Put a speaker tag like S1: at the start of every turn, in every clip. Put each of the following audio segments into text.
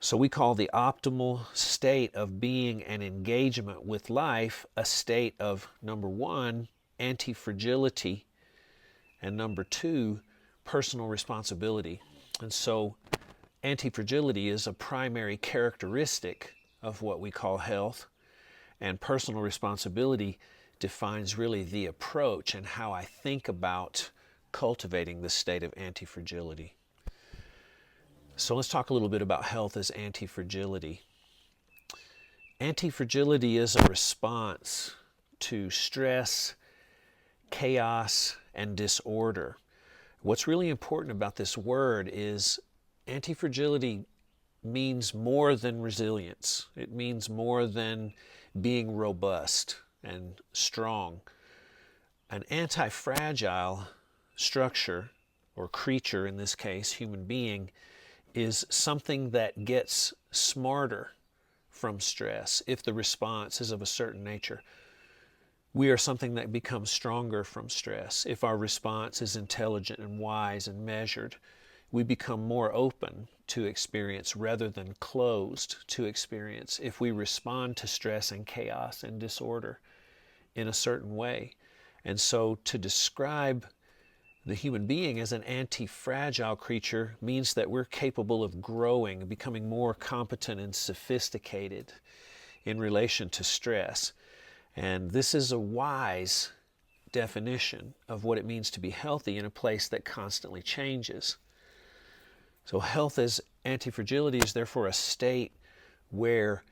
S1: So we call the optimal state of being and engagement with life a state of, number one, antifragility, and number two, personal responsibility. And so antifragility is a primary characteristic of what we call health, and personal responsibility defines really the approach and how I think about cultivating this state of antifragility. So let's talk a little bit about health as antifragility. Antifragility is a response to stress, chaos, and disorder. What's really important about this word is antifragility means more than resilience. It means more than being robust and strong. An anti-fragile structure, or creature in this case, human being, is something that gets smarter from stress if the response is of a certain nature. We are something that becomes stronger from stress. If our response is intelligent and wise and measured, we become more open to experience rather than closed to experience if we respond to stress and chaos and disorder in a certain way. And so to describe the human being as an anti-fragile creature means that we're capable of growing, becoming more competent and sophisticated in relation to stress. And this is a wise definition of what it means to be healthy in a place that constantly changes. So health as antifragility is therefore a state where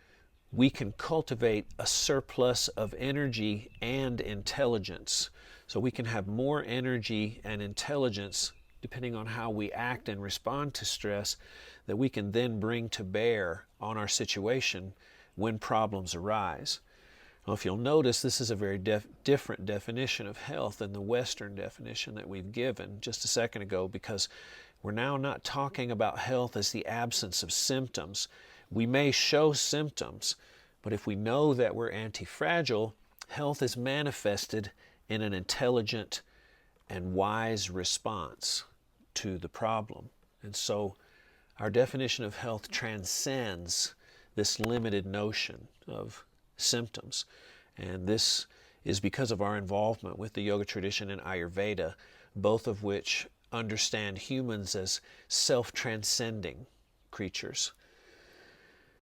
S1: we can cultivate a surplus of energy and intelligence. So we can have more energy and intelligence depending on how we act and respond to stress that we can then bring to bear on our situation when problems arise. Well, if you'll notice, this is a very different definition of health than the Western definition that we've given just a second ago, because we're now not talking about health as the absence of symptoms. We may show symptoms, but if we know that we're antifragile, health is manifested in an intelligent and wise response to the problem. And so our definition of health transcends this limited notion of symptoms. And this is because of our involvement with the yoga tradition and Ayurveda, both of which understand humans as self-transcending creatures.